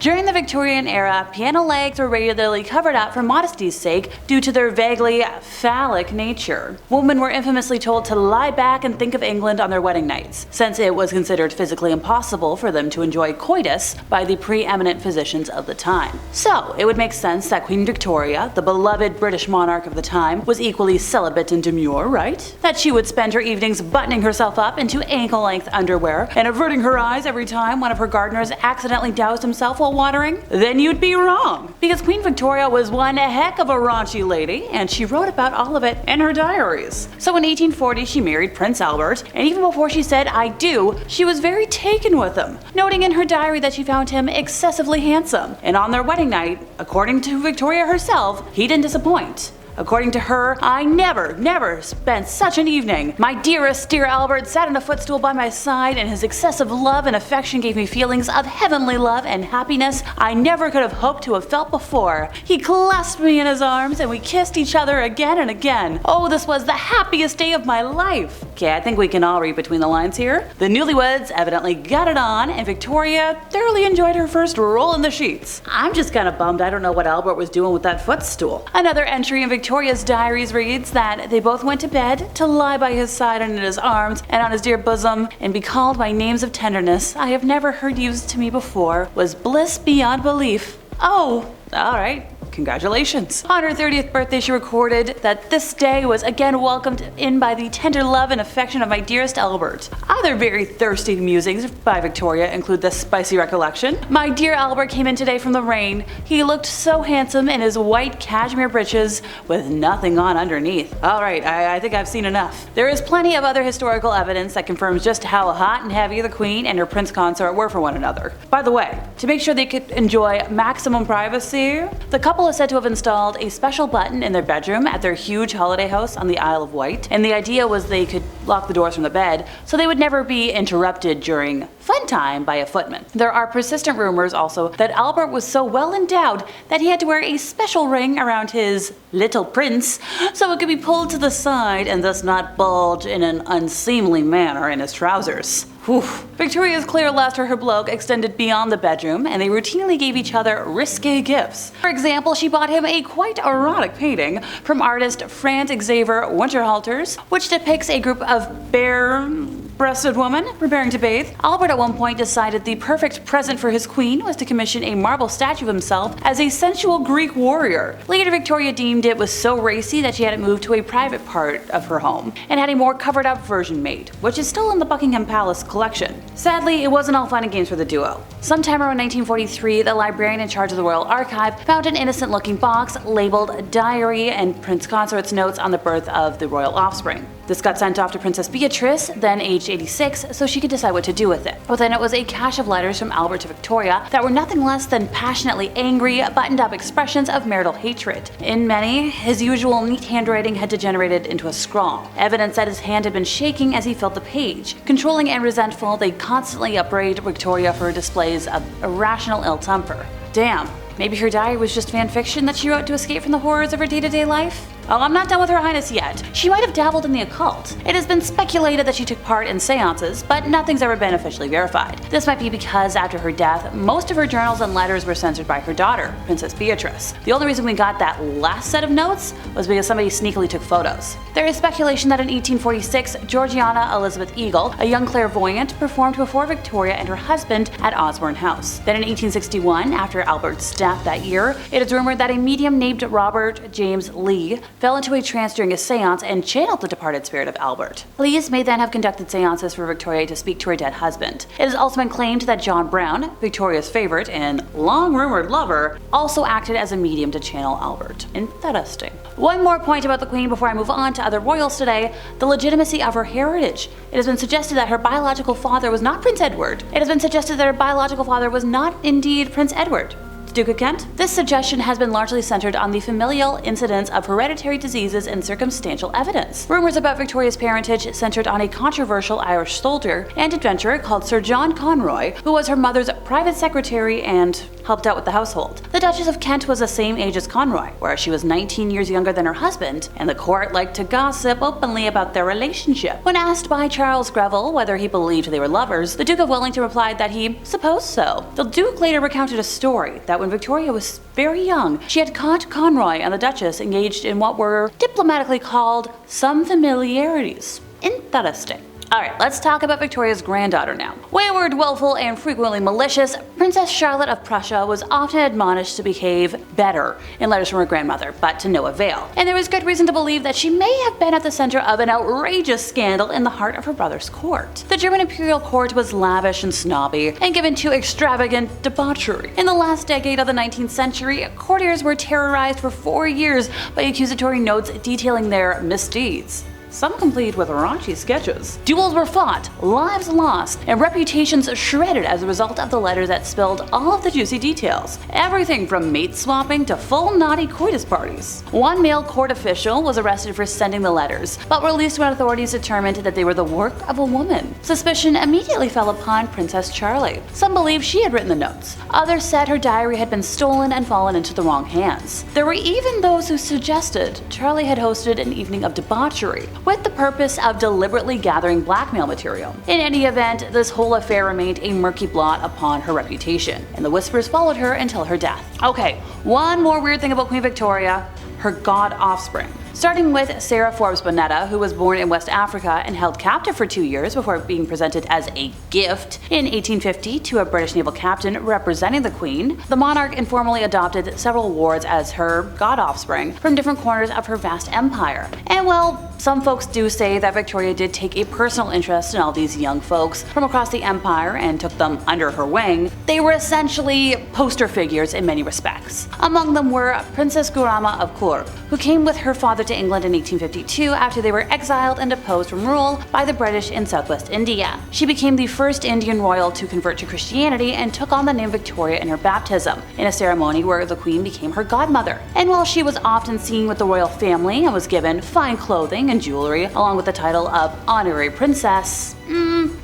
During the Victorian era, piano legs were regularly covered up for modesty's sake due to their vaguely phallic nature. Women were infamously told to lie back and think of England on their wedding nights, since it was considered physically impossible for them to enjoy coitus by the preeminent physicians of the time. So, it would make sense that Queen Victoria, the beloved British monarch of the time, was equally celibate and demure, right? That she would spend her evenings buttoning herself up into ankle-length underwear and averting her eyes every time one of her gardeners accidentally doused himself while watering? Then you'd be wrong, because Queen Victoria was one heck of a raunchy lady, and she wrote about all of it in her diaries. So in 1840 she married Prince Albert, and even before she said "I do," she was very taken with him, noting in her diary that she found him excessively handsome. And on their wedding night, according to Victoria herself, he didn't disappoint. According to her, "I never spent such an evening. My dearest dear Albert sat on a footstool by my side, and his excessive love and affection gave me feelings of heavenly love and happiness I never could have hoped to have felt before. He clasped me in his arms, and we kissed each other again and again. Oh, this was the happiest day of my life." Okay, I think we can all read between the lines here. The newlyweds evidently got it on, and Victoria thoroughly enjoyed her first roll in the sheets. I'm just kinda bummed I don't know what Albert was doing with that footstool. Another entry in Victoria's diaries reads that they both went to bed to lie by his side and in his arms and on his dear bosom and be called by names of tenderness I have never heard used to me before was bliss beyond belief. Oh, alright. Congratulations. On her 30th birthday, she recorded that this day was again welcomed in by the tender love and affection of my dearest Albert. Other very thirsty musings by Victoria include this spicy recollection. "My dear Albert came in today from the rain. He looked so handsome in his white cashmere breeches with nothing on underneath." Alright, I think I've seen enough. There is plenty of other historical evidence that confirms just how hot and heavy the Queen and her prince consort were for one another. By the way, to make sure they could enjoy maximum privacy, the couple is said to have installed a special button in their bedroom at their huge holiday house on the Isle of Wight, and the idea was they could lock the doors from the bed so they would never be interrupted during fun time by a footman. There are persistent rumors also that Albert was so well endowed that he had to wear a special ring around his little prince so it could be pulled to the side and thus not bulge in an unseemly manner in his trousers. Whew. Victoria's clear luster her bloke extended beyond the bedroom, and they routinely gave each other risque gifts. For example, she bought him a quite erotic painting from artist Franz Xaver Winterhalters, which depicts a group of bare-breasted women preparing to bathe. Albert at one point decided the perfect present for his queen was to commission a marble statue of himself as a sensual Greek warrior. Later, Victoria deemed it was so racy that she had it moved to a private part of her home and had a more covered up version made, which is still in the Buckingham Palace collection. Sadly, it wasn't all fun and games for the duo. Sometime around 1943, the librarian in charge of the Royal Archive found an innocent-looking box labeled Diary and Prince Consort's notes on the birth of the royal offspring. This got sent off to Princess Beatrice, then aged 86, so she could decide what to do with it. Within it was a cache of letters from Albert to Victoria that were nothing less than passionately angry, buttoned-up expressions of marital hatred. In many, his usual neat handwriting had degenerated into a scrawl, evidence that his hand had been shaking as he filled the page. Controlling and resentful, they constantly upbraided Victoria for her displays of irrational ill temper. Damn, maybe her diary was just fan fiction that she wrote to escape from the horrors of her day-to-day life? Oh, I'm not done with Her Highness yet. She might have dabbled in the occult. It has been speculated that she took part in seances, but nothing's ever been officially verified. This might be because after her death, most of her journals and letters were censored by her daughter, Princess Beatrice. The only reason we got that last set of notes was because somebody sneakily took photos. There is speculation that in 1846, Georgiana Elizabeth Eagle, a young clairvoyant, performed before Victoria and her husband at Osborne House. Then in 1861, after Albert's death that year, it is rumored that a medium named Robert James Lee fell into a trance during a seance and channeled the departed spirit of Albert. Lees may then have conducted seances for Victoria to speak to her dead husband. It has also been claimed that John Brown, Victoria's favorite and long-rumored lover, also acted as a medium to channel Albert. Interesting. One more point about the Queen before I move on to other royals today: the legitimacy of her heritage. It has been suggested that her biological father was not Prince Edward. It has been suggested that her biological father was not indeed Prince Edward, Duke of Kent. This suggestion has been largely centered on the familial incidence of hereditary diseases and circumstantial evidence. Rumors about Victoria's parentage centered on a controversial Irish soldier and adventurer called Sir John Conroy, who was her mother's private secretary and helped out with the household. The Duchess of Kent was the same age as Conroy, whereas she was 19 years younger than her husband, and the court liked to gossip openly about their relationship. When asked by Charles Greville whether he believed they were lovers, the Duke of Wellington replied that he supposed so. The Duke later recounted a story that when Victoria was very young, she had caught Conroy and the Duchess engaged in what were diplomatically called some familiarities. Interesting. Alright, let's talk about Victoria's granddaughter now. Wayward, willful, and frequently malicious, Princess Charlotte of Prussia was often admonished to behave better in letters from her grandmother, but to no avail. And there was good reason to believe that she may have been at the center of an outrageous scandal in the heart of her brother's court. The German imperial court was lavish and snobby, and given to extravagant debauchery. In the last decade of the 19th century, courtiers were terrorized for 4 years by accusatory notes detailing their misdeeds, some complete with raunchy sketches. Duels were fought, lives lost, and reputations shredded as a result of the letters that spilled all of the juicy details. Everything from mate swapping to full naughty coitus parties. One male court official was arrested for sending the letters, but released when authorities determined that they were the work of a woman. Suspicion immediately fell upon Princess Charlie. Some believed she had written the notes. Others said her diary had been stolen and fallen into the wrong hands. There were even those who suggested Charlie had hosted an evening of debauchery, with the purpose of deliberately gathering blackmail material. In any event, this whole affair remained a murky blot upon her reputation, and the whispers followed her until her death. Okay, one more weird thing about Queen Victoria: her god offspring. Starting with Sarah Forbes Bonetta, who was born in West Africa and held captive for 2 years before being presented as a gift in 1850 to a British naval captain representing the Queen. The monarch informally adopted several wards as her god offspring from different corners of her vast empire. And well, some folks do say that Victoria did take a personal interest in all these young folks from across the empire and took them under her wing. They were essentially poster figures in many respects. Among them were Princess Gurama of Coorg, who came with her father to England in 1852 after they were exiled and deposed from rule by the British in southwest India. She became the first Indian royal to convert to Christianity and took on the name Victoria in her baptism, in a ceremony where the Queen became her godmother. And while she was often seen with the royal family and was given fine clothing and jewelry along with the title of honorary princess,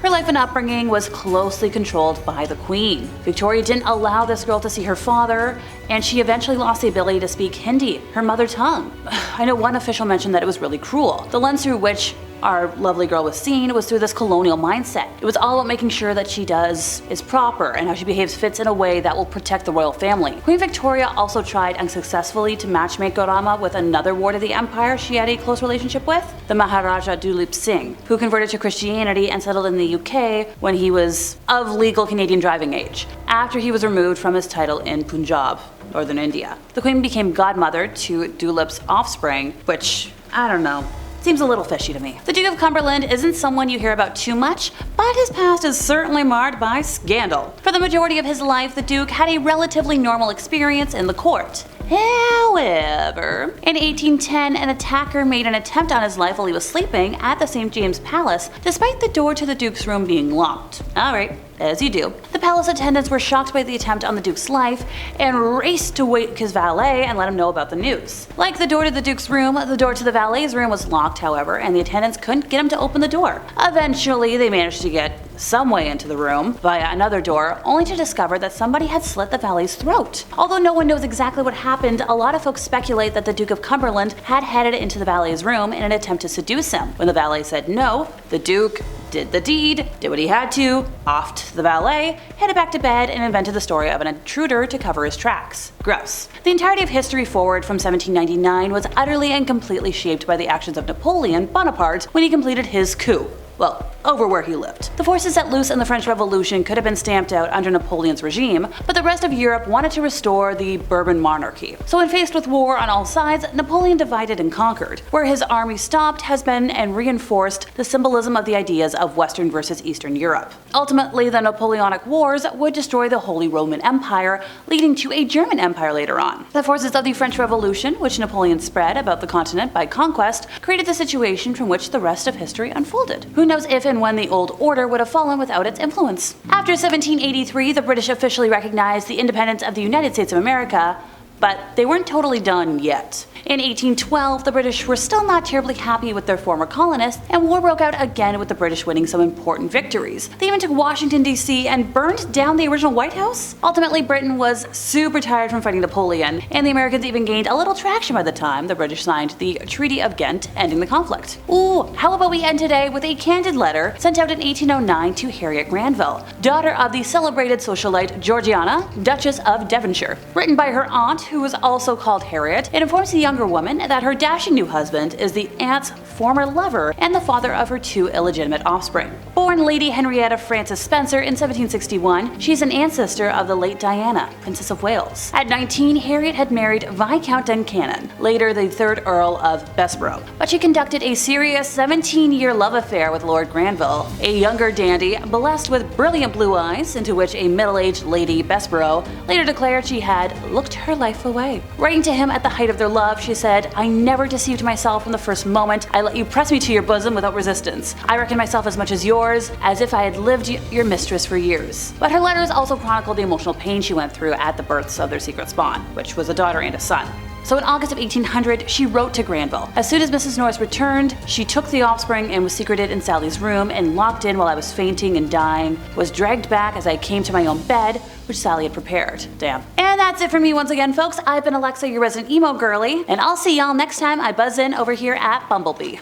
her life and upbringing was closely controlled by the Queen. Victoria didn't allow this girl to see her father, and she eventually lost the ability to speak Hindi, her mother tongue. I know one official mentioned that it was really cruel. The lens through which our lovely girl was seen was through this colonial mindset. It was all about making sure that she does is proper and how she behaves fits in a way that will protect the royal family. Queen Victoria also tried unsuccessfully to matchmake Gautama with another ward of the empire she had a close relationship with, the Maharaja Dulip Singh, who converted to Christianity and settled in the UK when he was of legal Canadian driving age, after he was removed from his title in Punjab, northern India. The Queen became godmother to Dulip's offspring, which, I don't know, seems a little fishy to me. The Duke of Cumberland isn't someone you hear about too much, but his past is certainly marred by scandal. For the majority of his life, the Duke had a relatively normal experience in the court. However, in 1810, an attacker made an attempt on his life while he was sleeping at the St. James Palace, despite the door to the Duke's room being locked. Alright, as you do. The palace attendants were shocked by the attempt on the Duke's life and raced to wake his valet and let him know about the news. Like the door to the Duke's room, the door to the valet's room was locked, however, and the attendants couldn't get him to open the door. Eventually, they managed to get some way into the room via another door, only to discover that somebody had slit the valet's throat. Although no one knows exactly what happened, a lot of folks speculate that the Duke of Cumberland had headed into the valet's room in an attempt to seduce him. When the valet said no, the Duke did the deed, did what he had to, offed the valet, headed back to bed, and invented the story of an intruder to cover his tracks. Gross. The entirety of history forward from 1799 was utterly and completely shaped by the actions of Napoleon Bonaparte when he completed his coup. Well, over where he lived. The forces set loose in the French Revolution could have been stamped out under Napoleon's regime, but the rest of Europe wanted to restore the Bourbon monarchy. So when faced with war on all sides, Napoleon divided and conquered. Where his army stopped has been and reinforced the symbolism of the ideas of Western versus Eastern Europe. Ultimately, the Napoleonic Wars would destroy the Holy Roman Empire, leading to a German Empire later on. The forces of the French Revolution, which Napoleon spread about the continent by conquest, created the situation from which the rest of history unfolded. Who knows if and when the old order would have fallen without its influence. After 1783, the British officially recognized the independence of the United States of America, But they weren't totally done yet. In 1812, the British were still not terribly happy with their former colonists, and war broke out again with the British winning some important victories. They even took Washington, D.C. and burned down the original White House. Ultimately, Britain was super tired from fighting Napoleon, and the Americans even gained a little traction by the time the British signed the Treaty of Ghent, ending the conflict. Ooh, how about we end today with a candid letter sent out in 1809 to Harriet Granville, daughter of the celebrated socialite Georgiana, Duchess of Devonshire. Written by her aunt, who was also called Harriet, it informs the younger woman that her dashing new husband is the aunt's former lover and the father of her 2 illegitimate offspring. Born Lady Henrietta Frances Spencer in 1761, she's an ancestor of the late Diana, Princess of Wales. At 19, Harriet had married Viscount Duncannon, later the 3rd Earl of Bessborough, but she conducted a serious 17-year love affair with Lord Granville, a younger dandy blessed with brilliant blue eyes, into which a middle-aged Lady Bessborough later declared she had looked her life away. Writing to him at the height of their love, she said, "I never deceived myself from the first moment I let you press me to your bosom without resistance. I reckon myself as much as yours, as if I had lived your mistress for years." But her letters also chronicled the emotional pain she went through at the births of their secret spawn, which was a daughter and a son. So in August of 1800, she wrote to Granville. As soon as Mrs. Norris returned, she took the offspring and was secreted in Sally's room and locked in while I was fainting and dying, was dragged back as I came to my own bed, which Sally had prepared. Damn. And that's it for me once again, folks. I've been Alexa, your resident emo girly, and I'll see y'all next time I buzz in over here at Bumblebee.